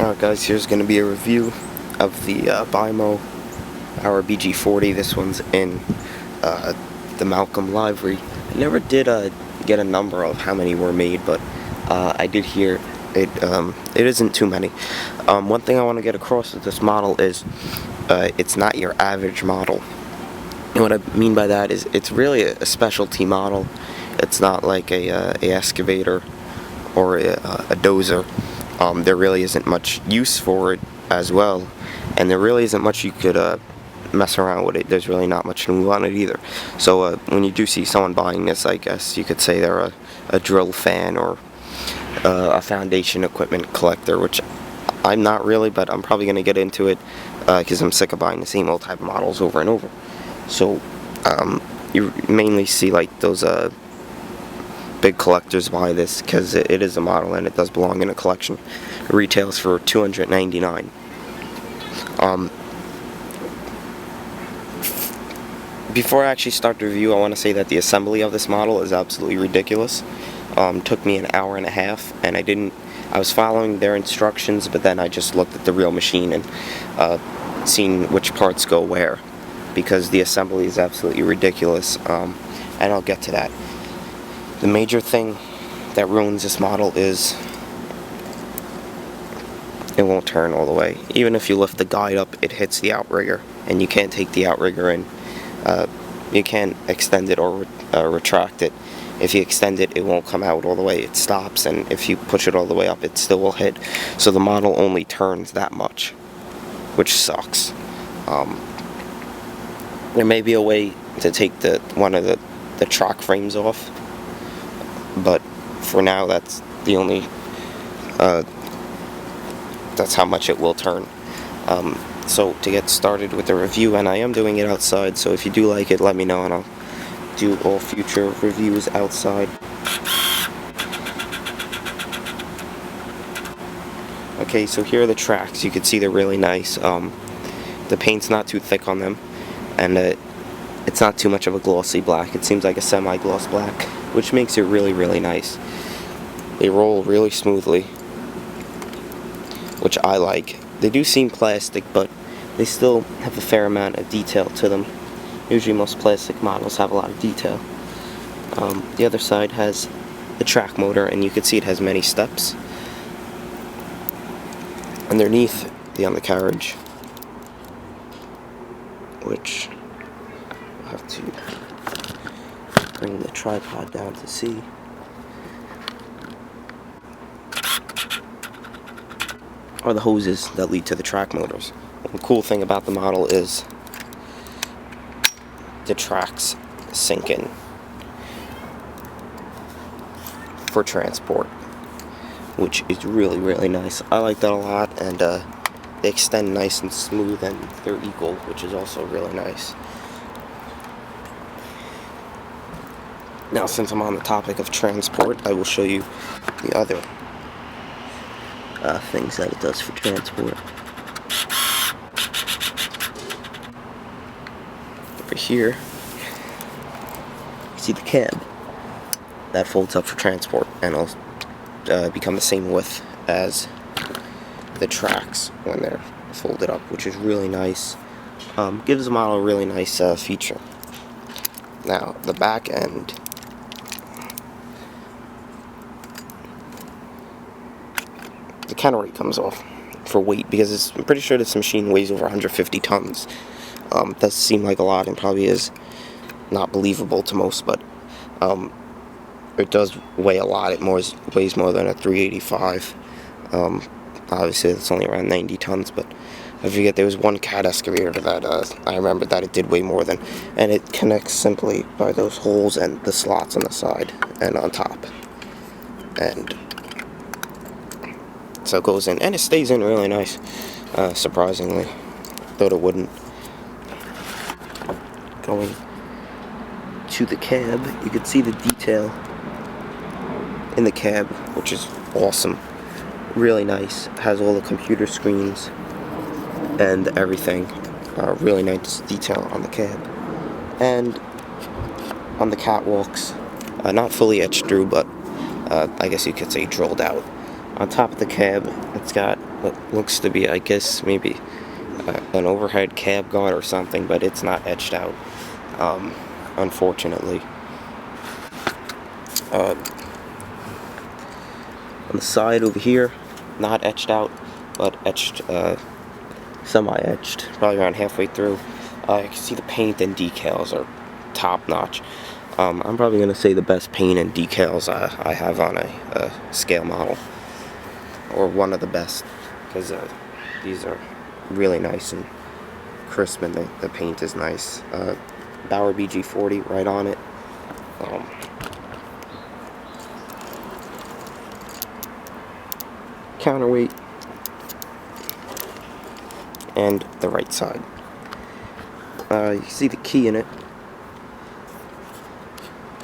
Alright guys, here's going to be a review of the Bauer BG40. This one's in the Malcolm livery. I never did get a number of how many were made, but I did hear it isn't too many. One thing I want to get across with this model is it's not your average model. And what I mean by that is it's really a specialty model. It's not like a excavator or a dozer. There really isn't much use for it as well, and there really isn't much you could mess around with it. There's really not much to move on it either. So when you do see someone buying this, I guess you could say they're a drill fan or a foundation equipment collector, which I'm not really, but I'm probably going to get into it because I'm sick of buying the same old type of models over and over. So you mainly see like those big collectors buy this because it is a model and it does belong in a collection. It retails for $299. Before I actually start the review, I want to say that the assembly of this model is absolutely ridiculous. Took me an hour and a half, and I was following their instructions, but then I just looked at the real machine and seen which parts go where, because the assembly is absolutely ridiculous, and I'll get to that. The major thing that ruins this model is it won't turn all the way. Even if you lift the guide up, it hits the outrigger, and you can't take the outrigger in. You can't extend it or retract it. If you extend it, it won't come out all the way. It stops, and if you push it all the way up, it still will hit. So the model only turns that much, which sucks. There may be a way to take one of the track frames off, but for now that's the only that's how much it will turn. So to get started with the review, and I am doing it outside, so if you do like it, let me know and I'll do all future reviews outside. Okay, so here are the tracks. You can see they're really nice. The paint's not too thick on them, and it's not too much of a glossy black. It seems like a semi-gloss black, which makes it really, really nice. They roll really smoothly, which I like. They do seem plastic, but they still have a fair amount of detail to them. Usually most plastic models have a lot of detail. The other side has the track motor, and you can see it has many steps. Underneath the undercarriage, which I'll have to bring the tripod down to see. Are the hoses that lead to the track motors. And the cool thing about the model is the tracks sink in for transport, which is really, really nice. I like that a lot, and they extend nice and smooth, and they're equal, which is also really nice. Now, since I'm on the topic of transport, I will show you the other things that it does for transport. Over here, you see the cab that folds up for transport, and it'll become the same width as the tracks when they're folded up, which is really nice. Gives the model a really nice feature. Now, the back end, the counterweight comes off for weight, because I'm pretty sure this machine weighs over 150 tons. Does seem like a lot, and probably is not believable to most, but it does weigh a lot. It weighs more than a 385. Obviously it's only around 90 tons, but I forget there was one cat excavator that I remember that it did weigh more than, and it connects simply by those holes and the slots on the side and on top, and so it goes in, and it stays in really nice, surprisingly. Thought it wouldn't. Going to the cab, you can see the detail in the cab, which is awesome. Really nice. Has all the computer screens and everything. Really nice detail on the cab. And on the catwalks, not fully etched through, but I guess you could say drilled out. On top of the cab, It's got what looks to be, I guess, maybe an overhead cab guard or something, but it's not etched out, unfortunately. On the side over here, not etched out, but etched, semi-etched, probably around halfway through. You can see the paint and decals are top-notch. I'm probably going to say the best paint and decals I have on a scale model, or one of the best, because these are really nice and crisp, and the paint is nice. Bauer BG40 right on it. Counterweight, and the right side. You can see the key in it,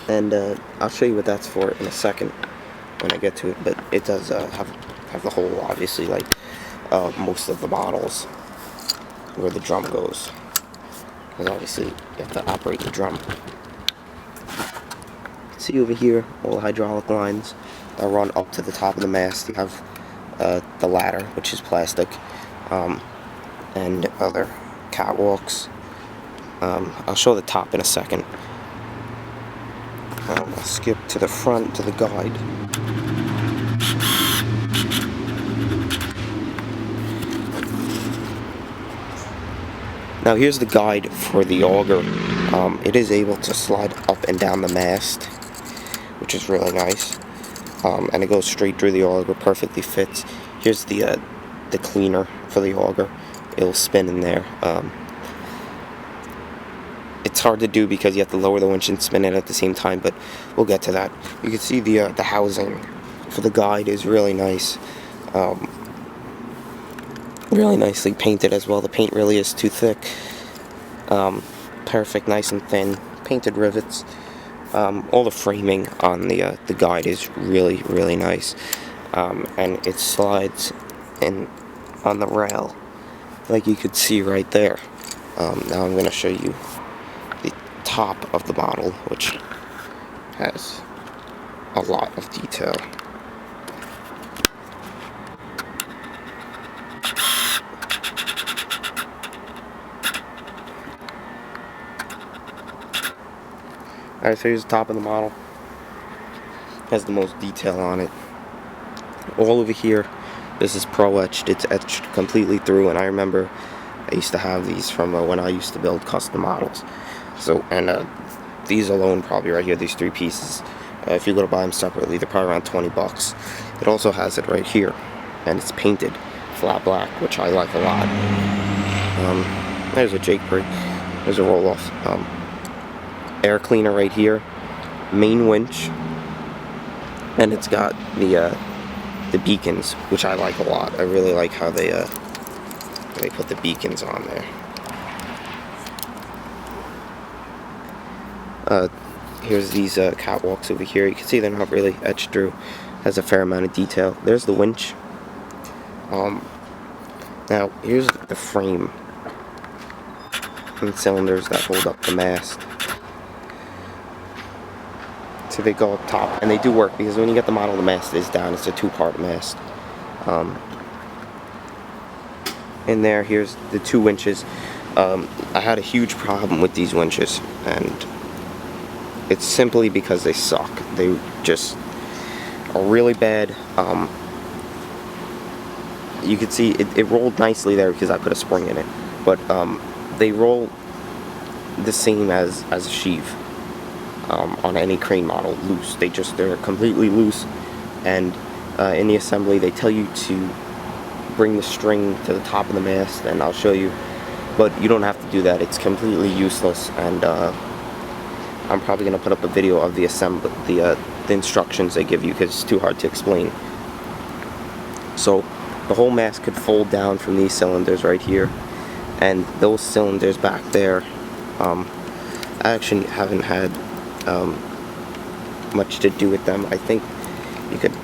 and I'll show you what that's for in a second when I get to it, but it does have the hole, obviously, like most of the models, where the drum goes, because obviously you have to operate the drum. You can see over here all the hydraulic lines that run up to the top of the mast. You have the ladder, which is plastic, and other catwalks. I'll show the top in a second. I'll skip to the front to the guide. Now here's the guide for the auger. It is able to slide up and down the mast, which is really nice. And it goes straight through the auger, perfectly fits. Here's the cleaner for the auger. It'll spin in there. It's hard to do because you have to lower the winch and spin it at the same time, but we'll get to that. You can see the housing for the guide is really nice. Really nicely painted as well. The paint really is too thick. Perfect, nice and thin. Painted rivets. All the framing on the guide is really, really nice. And it slides in on the rail, like you could see right there. Now I'm going to show you the top of the model, which has a lot of detail. Alright, so here's the top of the model. Has the most detail on it. All over here, this is pro etched. It's etched completely through, and I remember I used to have these from when I used to build custom models. So, and these alone, probably right here, these three pieces, if you go to buy them separately, they're probably around 20 bucks. It also has it right here, and it's painted flat black, which I like a lot. There's a Jake brake. There's a roll-off. Air cleaner right here, main winch, and it's got the beacons, which I like a lot. I really like how they put the beacons on there. Here's these catwalks over here. You can see they're not really etched through. Has a fair amount of detail. There's the winch. Now here's the frame and cylinders that hold up the mast. So they go up top, and they do work, because when you get the model, the mast is down. It's a two-part mast. In there, here's the two winches. I had a huge problem with these winches, and it's simply because they suck. They just are really bad. You can see it rolled nicely there because I put a spring in it, but they roll the same as a sheave. On any crane model, loose. They're completely loose, and in the assembly they tell you to bring the string to the top of the mast, and I'll show you, but you don't have to do that. It's completely useless, and I'm probably going to put up a video of the assembly, the instructions they give you, because it's too hard to explain. So the whole mast could fold down from these cylinders right here, and those cylinders back there, I actually haven't had much to do with them. I think you could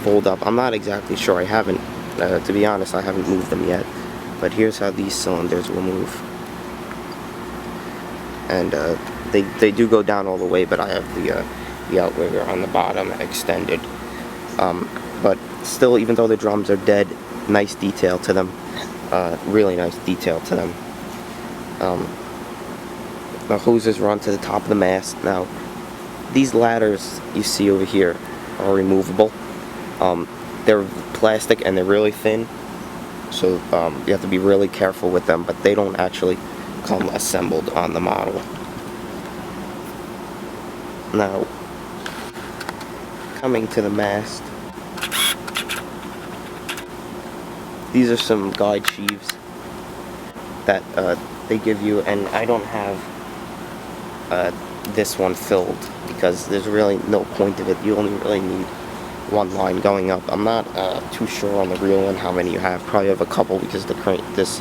fold up. I'm not exactly sure. I haven't, to be honest, I haven't moved them yet. But here's how these cylinders will move. And they do go down all the way, but I have the outrigger on the bottom extended. But still, even though the drums are dead, nice detail to them. Really nice detail to them. The hoses run to the top of the mast. Now, these ladders you see over here are removable. They're plastic and they're really thin, so you have to be really careful with them, but they don't actually come assembled on the model. Now, coming to the mast, these are some guide sheaves that they give you, and I don't have this one filled because there's really no point of it. You only really need one line going up. I'm not too sure on the real one how many you have. Probably have a couple because the crane, this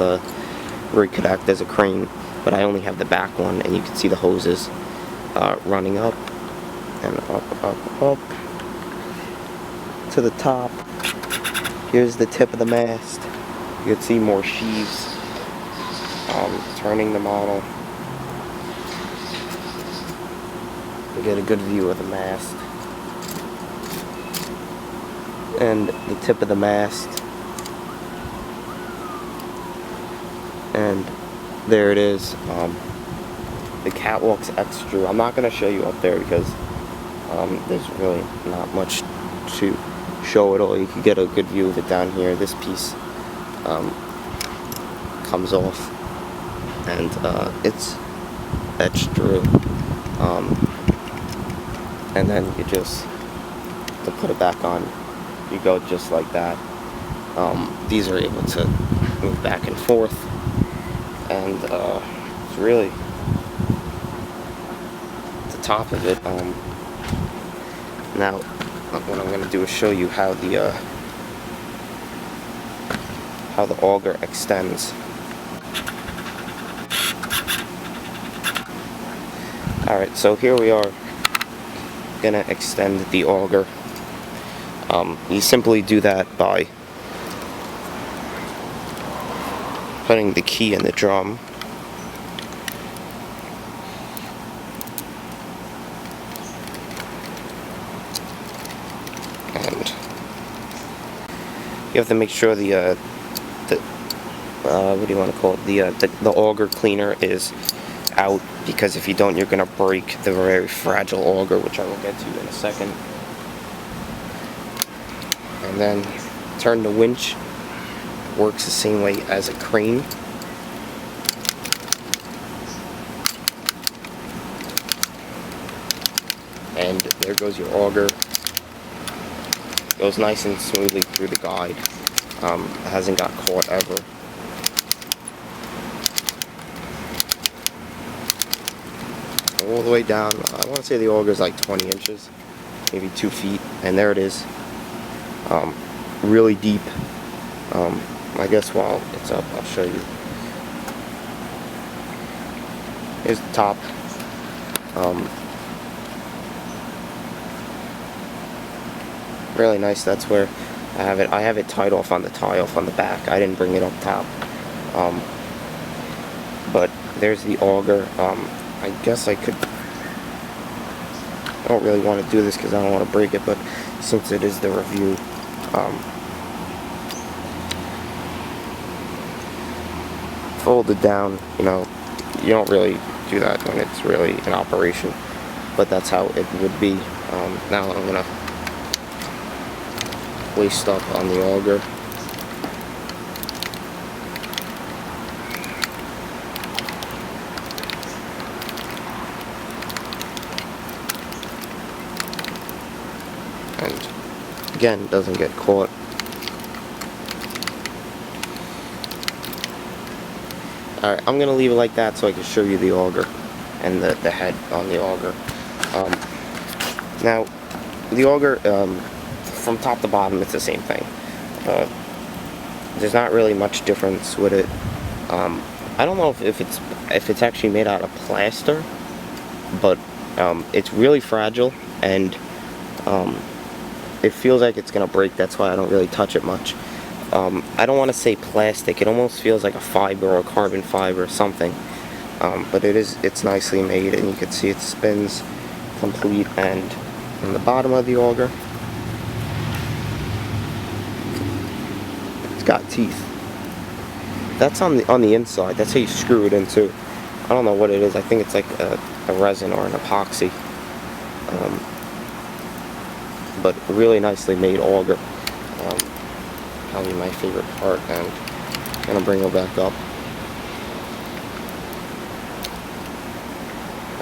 rig could act as a crane, but I only have the back one, and you can see the hoses running up and up to the top. Here's the tip of the mast. You can see more sheaves turning the model. You get a good view of the mast and the tip of the mast, and there it is. The catwalk's extra. I'm not going to show you up there because there's really not much to show at all. You can get a good view of it down here. This piece comes off, and it's etched through, and then you just, to put it back on, you go just like that. These are able to move back and forth, and it's really the top of it. Now, what I'm going to do is show you how the auger extends. Alright, so here we are gonna extend the auger. You simply do that by putting the key in the drum, and you have to make sure the what do you want to call it? The auger cleaner is out, because if you don't, you're going to break the very fragile auger, which I will get to in a second. And then turn the winch. Works the same way as a crane. And there goes your auger. Goes nice and smoothly through the guide. It hasn't got caught ever. All the way down. I want to say the auger is like 20 inches, maybe 2 feet, and there it is. Really deep. I guess while it's up, I'll show you. Here's the top. Really nice. That's where I have it. I have it tied off on the tie off on the back. I didn't bring it up top. But there's the auger. I guess I could. I don't really want to do this because I don't want to break it, but since it is the review, folded down. You know, you don't really do that when it's really in operation, but that's how it would be. Now I'm gonna waist up on the auger. And again, doesn't get caught. Alright, I'm going to leave it like that so I can show you the auger and the head on the auger. Now, the auger, from top to bottom, it's the same thing. There's not really much difference with it. I don't know if it's actually made out of plaster, but it's really fragile, and it feels like it's gonna break. That's why I don't really touch it much. I don't want to say plastic. It almost feels like a fiber or a carbon fiber or something. But it's nicely made, and you can see it spins complete. And on the bottom of the auger, got teeth. That's on the inside. That's how you screw it into. I don't know what it is. I think it's like a resin or an epoxy. But really nicely made auger. Probably my favorite part, and I'm gonna bring it back up.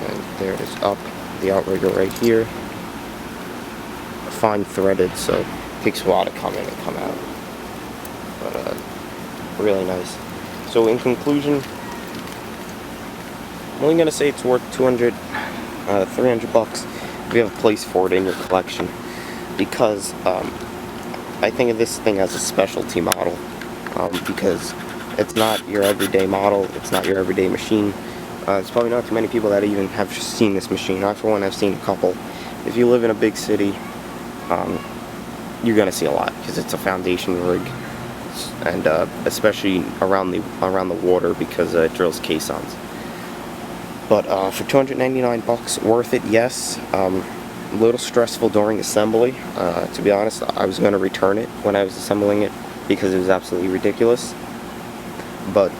And there it is up. The outrigger right here. Fine threaded, so it takes a while to come in and come out. But really nice. So in conclusion, I'm only gonna say it's worth 200, 300 bucks if you have a place for it in your collection, because I think of this thing as a specialty model, because it's not your everyday model, it's not your everyday machine. There's probably not too many people that even have seen this machine. I, for one, have seen a couple. If you live in a big city, you're gonna see a lot because it's a foundation rig, and especially around the water, because it drills caissons. But for 299 bucks, worth it, yes. A little stressful during assembly. To be honest, I was gonna return it when I was assembling it because it was absolutely ridiculous. But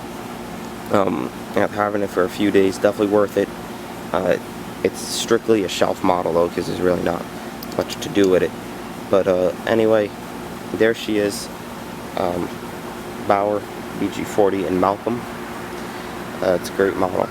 after having it for a few days, definitely worth it. It's strictly a shelf model though, because there's really not much to do with it. But anyway, there she is, Bauer BG40 in Malcolm. It's a great model.